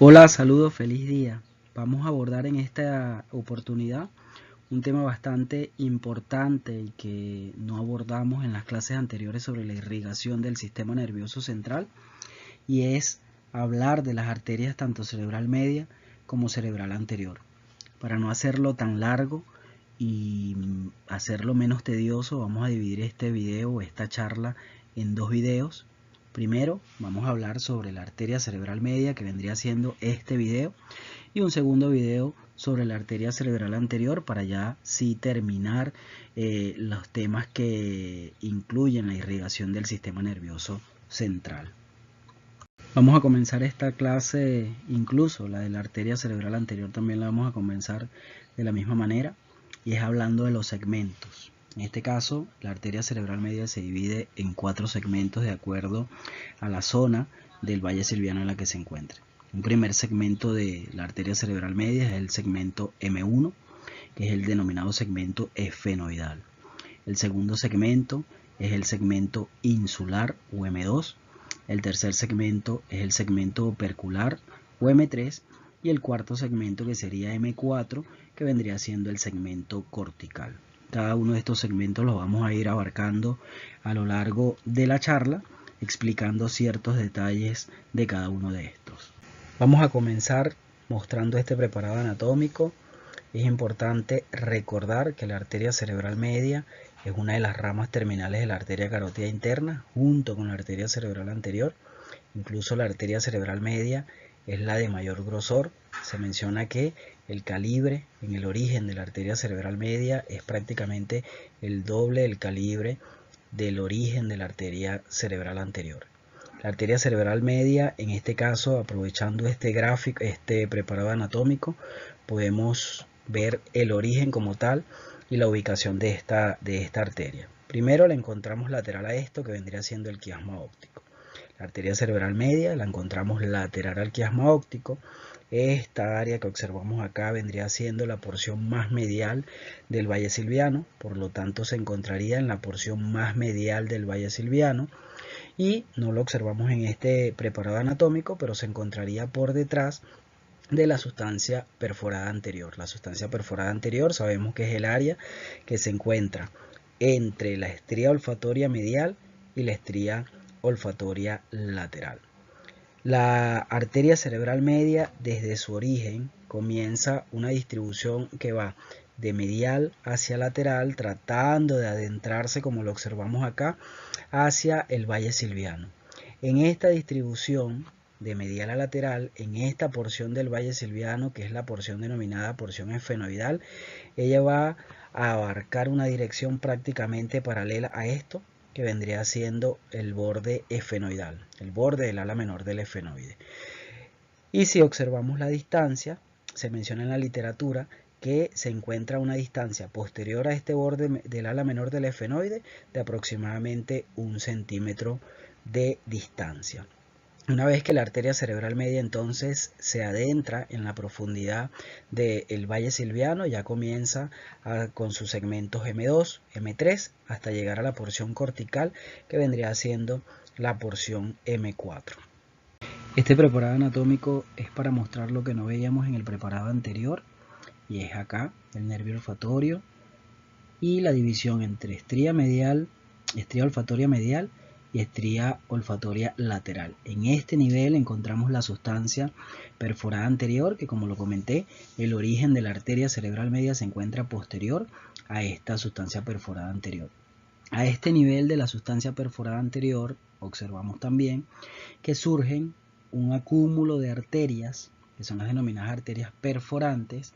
Hola, saludos, feliz día. Vamos a abordar en esta oportunidad un tema bastante importante y que no abordamos en las clases anteriores sobre la irrigación del sistema nervioso central, y es hablar de las arterias tanto cerebral media como cerebral anterior. Para no hacerlo tan largo y hacerlo menos tedioso, vamos a dividir este video o esta charla en dos videos. Primero vamos a hablar sobre la arteria cerebral media, que vendría siendo este video, y un segundo video sobre la arteria cerebral anterior, para ya sí terminar los temas que incluyen la irrigación del sistema nervioso central. Vamos a comenzar esta clase, incluso la de la arteria cerebral anterior también la vamos a comenzar de la misma manera, y es hablando de los segmentos. En este caso, la arteria cerebral media se divide en 4 segmentos de acuerdo a la zona del valle silviano en la que se encuentra. Un primer segmento de la arteria cerebral media es el segmento M1, que es el denominado segmento esfenoidal. El segundo segmento es el segmento insular o M2. El tercer segmento es el segmento opercular o M3. Y el cuarto segmento, que sería M4, que vendría siendo el segmento cortical. Cada uno de estos segmentos los vamos a ir abarcando a lo largo de la charla, explicando ciertos detalles de cada uno de estos. Vamos a comenzar mostrando este preparado anatómico. Es importante recordar que la arteria cerebral media es una de las ramas terminales de la arteria carótida interna, junto con la arteria cerebral anterior. Incluso la arteria cerebral media es la de mayor grosor. Se menciona que el calibre en el origen de la arteria cerebral media es prácticamente el doble del calibre del origen de la arteria cerebral anterior. La arteria cerebral media, en este caso, aprovechando este gráfico, este preparado anatómico, podemos ver el origen como tal y la ubicación de esta arteria. Primero la encontramos lateral a esto, que vendría siendo el quiasma óptico. La arteria cerebral media la encontramos lateral al quiasma óptico. Esta área que observamos acá vendría siendo la porción más medial del valle silviano, por lo tanto se encontraría en la porción más medial del valle silviano, y no lo observamos en este preparado anatómico, pero se encontraría por detrás de la sustancia perforada anterior. La sustancia perforada anterior sabemos que es el área que se encuentra entre la estría olfatoria medial y la estría olfatoria lateral. La arteria cerebral media, desde su origen, comienza una distribución que va de medial hacia lateral, tratando de adentrarse, como lo observamos acá, hacia el valle silviano. En esta distribución de medial a lateral, en esta porción del valle silviano, que es la porción denominada porción esfenoidal, ella va a abarcar una dirección prácticamente paralela a esto, que vendría siendo el borde esfenoidal, el borde del ala menor del esfenoide. Y si observamos la distancia, se menciona en la literatura que se encuentra a una distancia posterior a este borde del ala menor del esfenoide de aproximadamente 1 centímetro de distancia. Una vez que la arteria cerebral media entonces se adentra en la profundidad del valle silviano, ya comienza con sus segmentos M2, M3, hasta llegar a la porción cortical, que vendría siendo la porción M4. Este preparado anatómico es para mostrar lo que no veíamos en el preparado anterior, y es acá el nervio olfatorio y la división entre estría olfatoria medial y estría olfatoria lateral. En este nivel encontramos la sustancia perforada anterior, que, como lo comenté, el origen de la arteria cerebral media se encuentra posterior a esta sustancia perforada anterior. A este nivel de la sustancia perforada anterior observamos también que surgen un acúmulo de arterias, que son las denominadas arterias perforantes,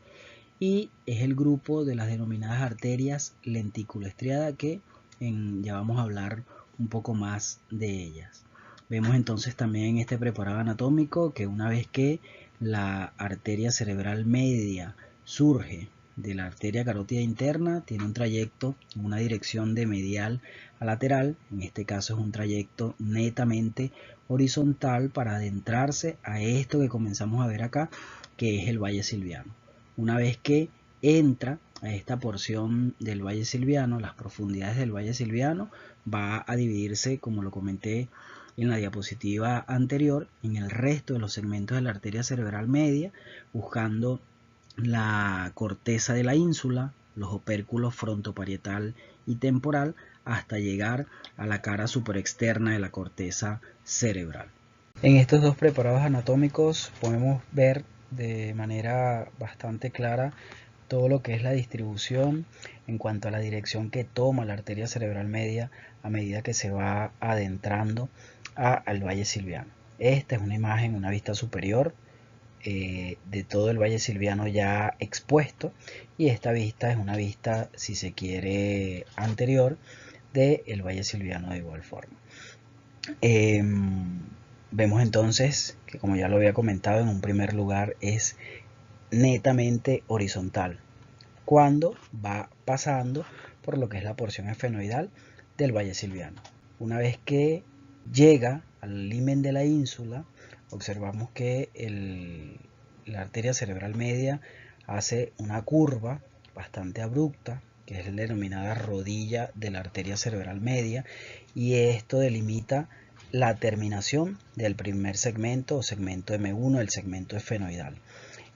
y es el grupo de las denominadas arterias lenticuloestriadas, que ya vamos a hablar un poco más de ellas. Vemos entonces también en este preparado anatómico que una vez que la arteria cerebral media surge de la arteria carótida interna, tiene un trayecto en una dirección de medial a lateral. En este caso es un trayecto netamente horizontal para adentrarse a esto que comenzamos a ver acá, que es el valle silviano. Una vez que entra a esta porción del valle silviano, las profundidades del valle silviano, va a dividirse, como lo comenté en la diapositiva anterior en el resto de los segmentos de la arteria cerebral media, buscando la corteza de la ínsula, los opérculos frontoparietal y temporal, hasta llegar a la cara superexterna de la corteza cerebral. En estos dos preparados anatómicos podemos ver de manera bastante clara todo lo que es la distribución en cuanto a la dirección que toma la arteria cerebral media a medida que se va adentrando al valle silviano. Esta es una imagen, una vista superior de todo el valle silviano ya expuesto, y esta vista es una vista, si se quiere, anterior del valle silviano de igual forma. Vemos entonces que, como ya lo había comentado, en un primer lugar es netamente horizontal cuando va pasando por lo que es la porción esfenoidal del valle silviano. Una vez que llega al limen de la ínsula, observamos que la arteria cerebral media hace una curva bastante abrupta, que es la denominada rodilla de la arteria cerebral media, y esto delimita la terminación del primer segmento o segmento M1, el segmento esfenoidal.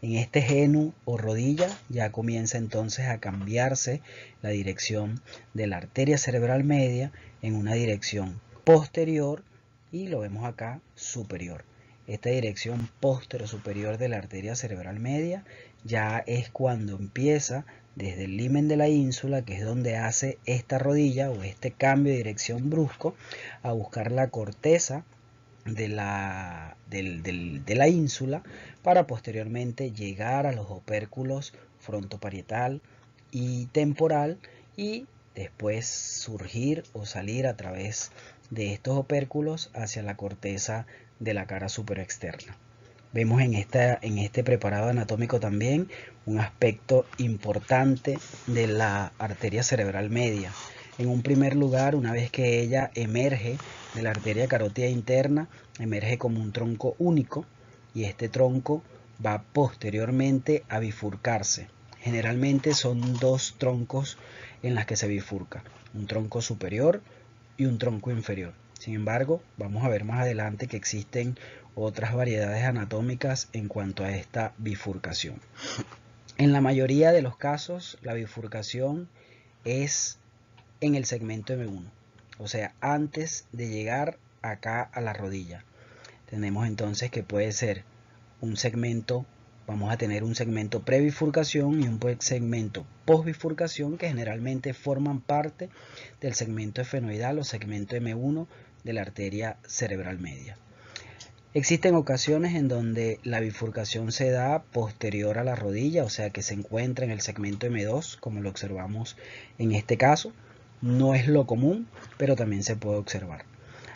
En este genu o rodilla ya comienza entonces a cambiarse la dirección de la arteria cerebral media en una dirección posterior, y lo vemos acá, superior. Esta dirección posterior-superior de la arteria cerebral media ya es cuando empieza desde el limen de la ínsula, que es donde hace esta rodilla o este cambio de dirección brusco, a buscar la corteza de la ínsula, para posteriormente llegar a los opérculos frontoparietal y temporal, y después surgir o salir a través de estos opérculos hacia la corteza de la cara superexterna. Vemos en este preparado anatómico también un aspecto importante de la arteria cerebral media. En un primer lugar, una vez que ella emerge de la arteria carótida interna, emerge como un tronco único, y este tronco va posteriormente a bifurcarse. Generalmente son dos troncos en las que se bifurca, un tronco superior y un tronco inferior. Sin embargo, vamos a ver más adelante que existen otras variedades anatómicas en cuanto a esta bifurcación. En la mayoría de los casos, la bifurcación es en el segmento M1, o sea, antes de llegar acá a la rodilla. Tenemos entonces que puede ser un segmento, vamos a tener un segmento prebifurcación y un segmento postbifurcación, que generalmente forman parte del segmento esfenoidal o segmento M1 de la arteria cerebral media. Existen ocasiones en donde la bifurcación se da posterior a la rodilla, o sea que se encuentra en el segmento M2, como lo observamos en este caso. No es lo común, pero también se puede observar.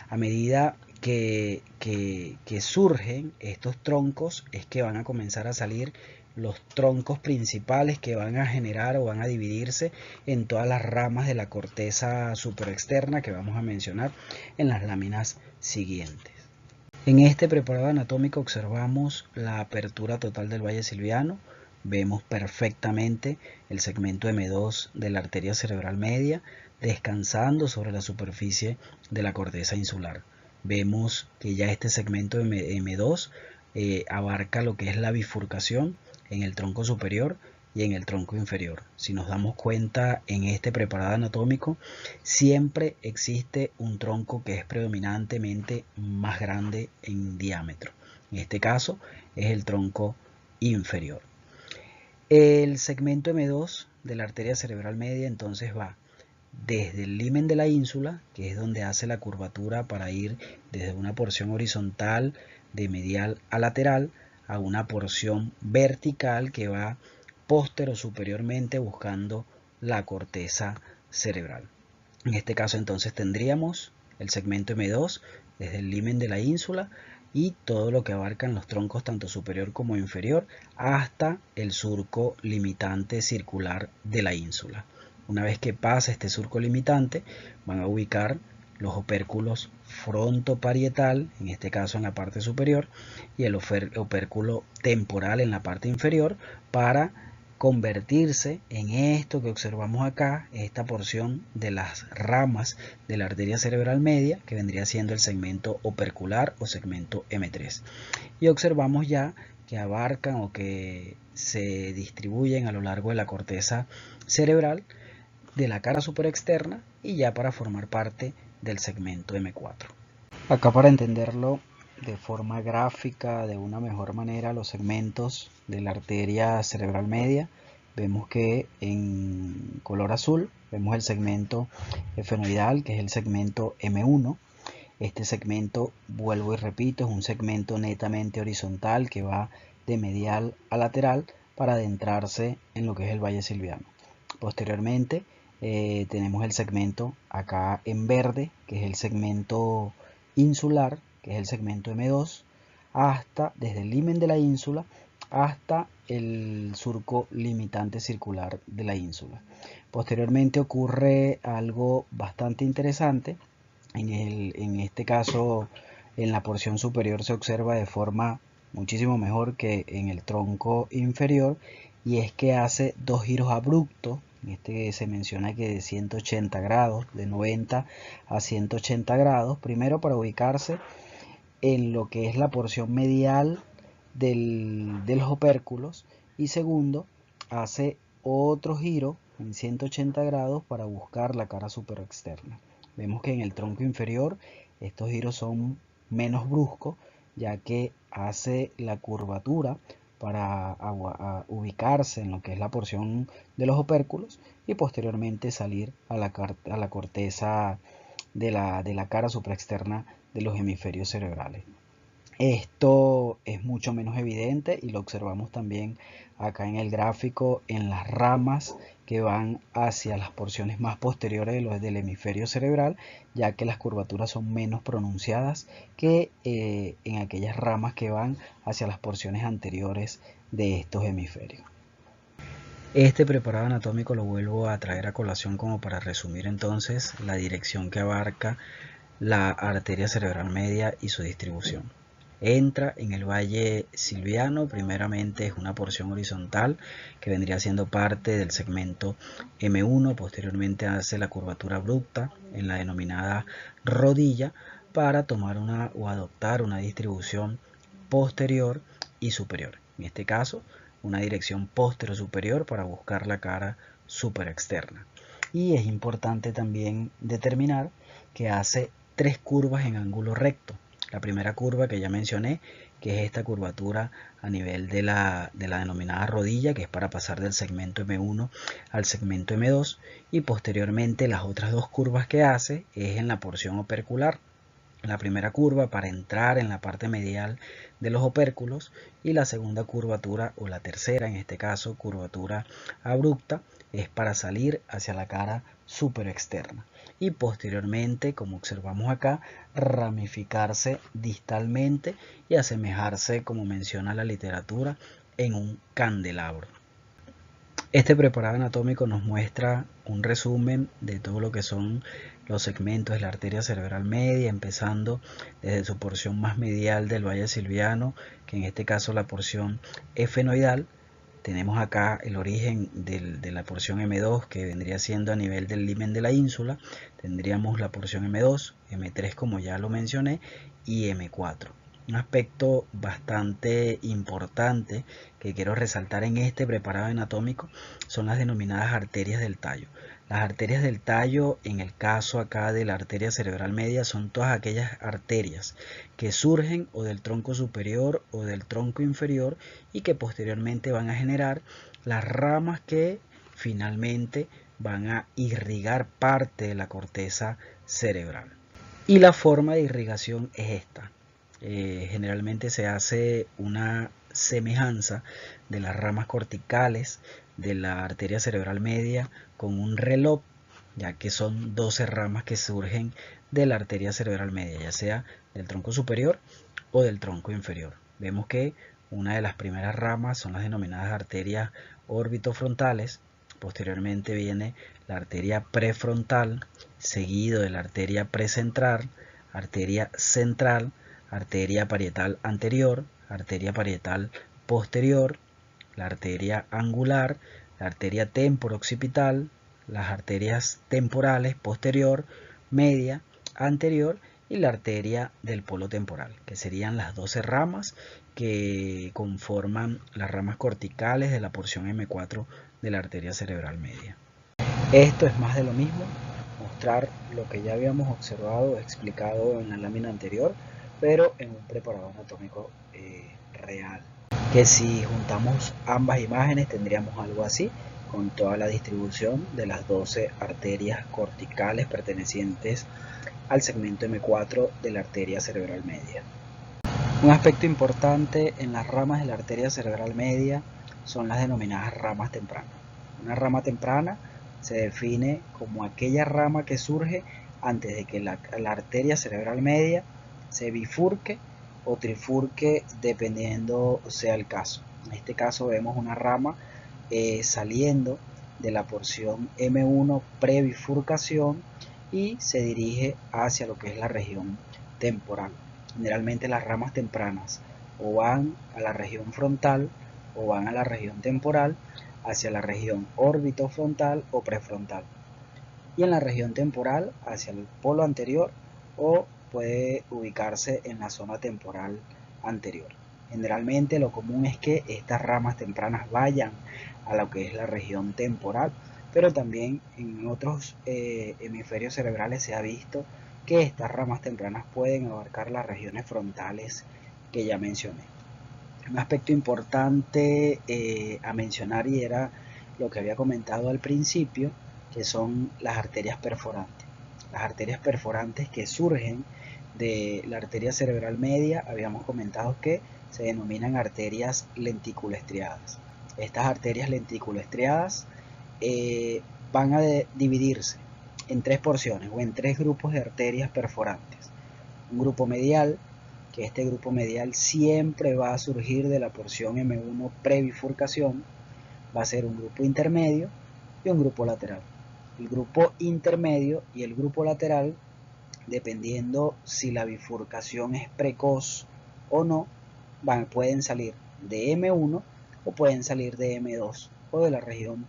A medida que surgen estos troncos, es que van a comenzar a salir los troncos principales, que van a generar o van a dividirse en todas las ramas de la corteza superexterna, que vamos a mencionar en las láminas siguientes. En este preparado anatómico observamos la apertura total del valle silviano. Vemos perfectamente el segmento M2 de la arteria cerebral media descansando sobre la superficie de la corteza insular. Vemos que ya este segmento M2 abarca lo que es la bifurcación en el tronco superior y en el tronco inferior. Si nos damos cuenta, en este preparado anatómico siempre existe un tronco que es predominantemente más grande en diámetro. En este caso es el tronco inferior. El segmento M2 de la arteria cerebral media entonces va desde el limen de la ínsula, que es donde hace la curvatura para ir desde una porción horizontal de medial a lateral a una porción vertical que va póstero superiormente buscando la corteza cerebral. En este caso entonces tendríamos el segmento M2 desde el limen de la ínsula y todo lo que abarcan los troncos tanto superior como inferior hasta el surco limitante circular de la ínsula. Una vez que pasa este surco limitante, van a ubicar los opérculos frontoparietal, en este caso en la parte superior, y el opérculo temporal en la parte inferior, para convertirse en esto que observamos acá, esta porción de las ramas de la arteria cerebral media, que vendría siendo el segmento opercular o segmento M3. Y observamos ya que abarcan o que se distribuyen a lo largo de la corteza cerebral de la cara superexterna y ya para formar parte del segmento M4. Acá, para entenderlo de forma gráfica, de una mejor manera, los segmentos de la arteria cerebral media, vemos que en color azul vemos el segmento efenoidal, que es el segmento M1. Este segmento, vuelvo y repito, es un segmento netamente horizontal que va de medial a lateral para adentrarse en lo que es el valle silviano. Posteriormente tenemos el segmento acá en verde, que es el segmento insular, que es el segmento M2, hasta desde el limen de la ínsula hasta el surco limitante circular de la ínsula. Posteriormente ocurre algo bastante interesante. En este caso, en la porción superior se observa de forma muchísimo mejor que en el tronco inferior, y es que hace dos giros abruptos. Se menciona que de 180 grados, de 90 a 180 grados, primero para ubicarse en lo que es la porción medial de los opérculos, y segundo hace otro giro en 180 grados para buscar la cara superexterna. Vemos que en el tronco inferior estos giros son menos bruscos, ya que hace la curvatura para ubicarse en lo que es la porción de los opérculos y posteriormente salir a la corteza de la cara supraexterna de los hemisferios cerebrales. Esto es mucho menos evidente y lo observamos también acá en el gráfico en las ramas que van hacia las porciones más posteriores del hemisferio cerebral, ya que las curvaturas son menos pronunciadas que en aquellas ramas que van hacia las porciones anteriores de estos hemisferios. Este preparado anatómico lo vuelvo a traer a colación como para resumir entonces la dirección que abarca la arteria cerebral media y su distribución. Entra en el valle silviano, primeramente es una porción horizontal que vendría siendo parte del segmento M1, posteriormente hace la curvatura abrupta en la denominada rodilla para tomar o adoptar una distribución posterior y superior. En este caso, una dirección posterior-superior para buscar la cara superexterna. Y es importante también determinar que hace tres curvas en ángulo recto. La primera curva que ya mencioné, que es esta curvatura a nivel de la denominada rodilla, que es para pasar del segmento M1 al segmento M2, y posteriormente las otras dos curvas que hace es en la porción opercular. La primera curva para entrar en la parte medial de los opérculos, y la segunda curvatura, o la tercera en este caso, curvatura abrupta, es para salir hacia la cara superexterna y posteriormente, como observamos acá, ramificarse distalmente y asemejarse, como menciona la literatura, en un candelabro. Este preparado anatómico nos muestra un resumen de todo lo que son los segmentos de la arteria cerebral media, empezando desde su porción más medial del valle silviano, que en este caso la porción efenoidal. Tenemos acá el origen de la porción M2, que vendría siendo a nivel del limen de la ínsula. Tendríamos la porción M2, M3 como ya lo mencioné, y M4. Un aspecto bastante importante que quiero resaltar en este preparado anatómico son las denominadas arterias del tallo. Las arterias del tallo, en el caso acá de la arteria cerebral media, son todas aquellas arterias que surgen o del tronco superior o del tronco inferior y que posteriormente van a generar las ramas que finalmente van a irrigar parte de la corteza cerebral. Y la forma de irrigación es esta. Generalmente se hace una semejanza de las ramas corticales de la arteria cerebral media con un reloj, ya que son 12 ramas que surgen de la arteria cerebral media, ya sea del tronco superior o del tronco inferior. Vemos que una de las primeras ramas son las denominadas arterias orbitofrontales. Posteriormente viene la arteria prefrontal, seguido de la arteria precentral, arteria central, arteria parietal anterior, arteria parietal posterior, la arteria angular, la arteria temporo-occipital, las arterias temporales posterior, media, anterior y la arteria del polo temporal, que serían las 12 ramas que conforman las ramas corticales de la porción M4 de la arteria cerebral media. Esto es más de lo mismo, mostrar lo que ya habíamos observado o explicado en la lámina anterior, pero en un preparador anatómico real. Que si juntamos ambas imágenes tendríamos algo así, con toda la distribución de las 12 arterias corticales pertenecientes al segmento M4 de la arteria cerebral media. Un aspecto importante en las ramas de la arteria cerebral media son las denominadas ramas tempranas. Una rama temprana se define como aquella rama que surge antes de que la arteria cerebral media se bifurque o trifurque dependiendo sea el caso. En este caso vemos una rama saliendo de la porción M1 prebifurcación y se dirige hacia lo que es la región temporal. Generalmente las ramas tempranas o van a la región frontal o van a la región temporal, hacia la región orbitofrontal o prefrontal, y en la región temporal hacia el polo anterior o puede ubicarse en la zona temporal anterior. Generalmente lo común es que estas ramas tempranas vayan a lo que es la región temporal, pero también en otros hemisferios cerebrales se ha visto que estas ramas tempranas pueden abarcar las regiones frontales que ya mencioné. Un aspecto importante a mencionar y era lo que había comentado al principio, que son las arterias perforantes. Las arterias perforantes que surgen de la arteria cerebral media, habíamos comentado que se denominan arterias lenticuloestriadas. Estas arterias lenticuloestriadas van a dividirse en 3 porciones o en 3 grupos de arterias perforantes. Un grupo medial, que este grupo medial siempre va a surgir de la porción M1 prebifurcación, va a ser un grupo intermedio y un grupo lateral. El grupo intermedio y el grupo lateral, dependiendo si la bifurcación es precoz o no, pueden salir de M1 o pueden salir de M2 o de la región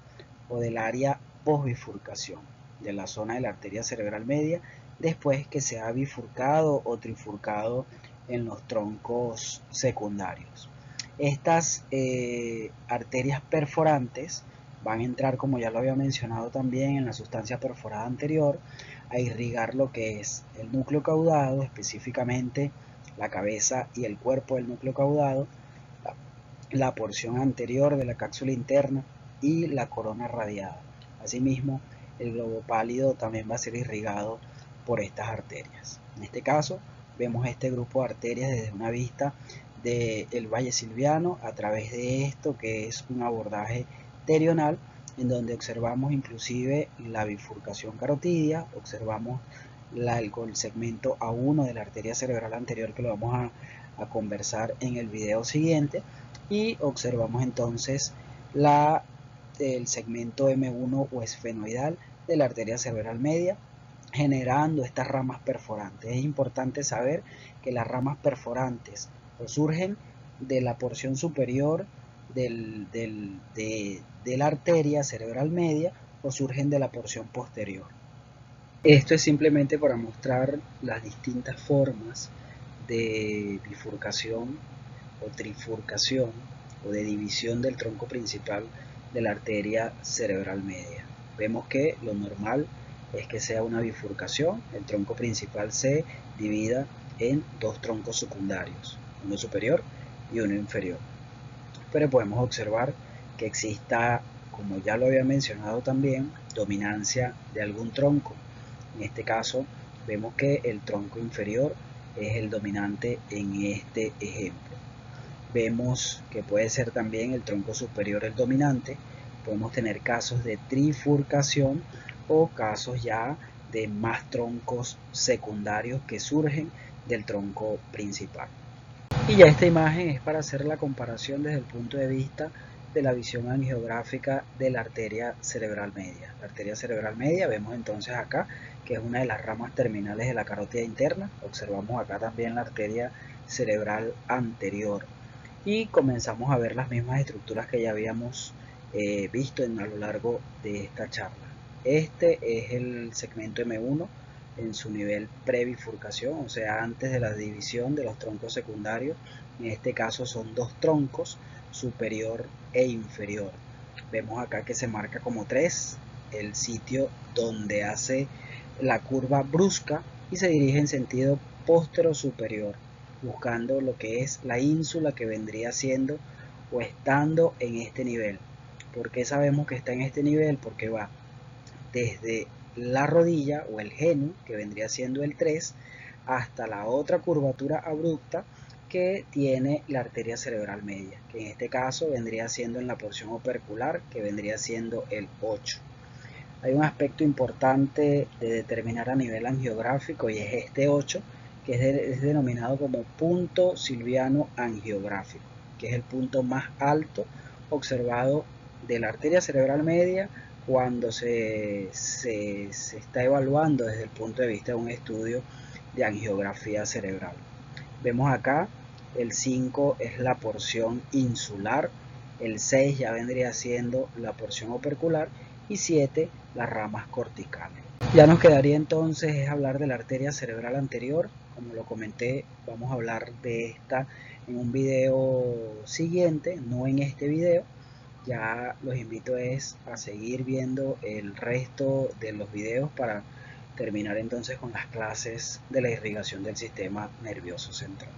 o del área posbifurcación de la zona de la arteria cerebral media, después que se ha bifurcado o trifurcado en los troncos secundarios. Estas arterias perforantes van a entrar, como ya lo había mencionado también, en la sustancia perforada anterior, a irrigar lo que es el núcleo caudado, específicamente la cabeza y el cuerpo del núcleo caudado, la porción anterior de la cápsula interna y la corona radiada. Asimismo, el globo pálido también va a ser irrigado por estas arterias. En este caso, vemos este grupo de arterias desde una vista del Valle Silviano a través de esto que es un abordaje terional, en donde observamos inclusive la bifurcación carotidia, observamos el segmento A1 de la arteria cerebral anterior, que lo vamos a conversar en el video siguiente, y observamos entonces el segmento M1 o esfenoidal de la arteria cerebral media, generando estas ramas perforantes. Es importante saber que las ramas perforantes surgen de la porción superior de la arteria cerebral media o surgen de la porción posterior. Esto es simplemente para mostrar las distintas formas de bifurcación o trifurcación o de división del tronco principal de la arteria cerebral media. Vemos que lo normal es que sea una bifurcación, el tronco principal se divida en 2 troncos secundarios, uno superior y uno inferior. Pero podemos observar que exista, como ya lo había mencionado también, dominancia de algún tronco. En este caso vemos que el tronco inferior es el dominante en este ejemplo. Vemos que puede ser también el tronco superior el dominante. Podemos tener casos de trifurcación o casos ya de más troncos secundarios que surgen del tronco principal. Y ya esta imagen es para hacer la comparación desde el punto de vista de la visión angiográfica de la arteria cerebral media. La arteria cerebral media, vemos entonces acá que es una de las ramas terminales de la carótida interna. Observamos acá también la arteria cerebral anterior. y comenzamos a ver las mismas estructuras que ya habíamos visto a lo largo de esta charla. Este es el segmento M1 en su nivel prebifurcación, o sea, antes de la división de los troncos secundarios. En este caso son dos troncos, superior e inferior. Vemos acá que se marca como 3 el sitio donde hace la curva brusca y se dirige en sentido póstero superior, buscando lo que es la ínsula que vendría siendo o estando en este nivel. ¿Por qué sabemos que está en este nivel? Porque va desde la rodilla o el genu, que vendría siendo el 3, hasta la otra curvatura abrupta que tiene la arteria cerebral media, que en este caso vendría siendo en la porción opercular, que vendría siendo el 8. Hay un aspecto importante de determinar a nivel angiográfico y es este 8, que es denominado como punto silviano angiográfico, que es el punto más alto observado de la arteria cerebral media cuando se está evaluando desde el punto de vista de un estudio de angiografía cerebral. Vemos acá el 5 es la porción insular, el 6 ya vendría siendo la porción opercular y 7 las ramas corticales. Ya nos quedaría entonces hablar de la arteria cerebral anterior. Como lo comenté, vamos a hablar de esta en un video siguiente, no en este video. Ya los invito a seguir viendo el resto de los videos para terminar entonces con las clases de la irrigación del sistema nervioso central.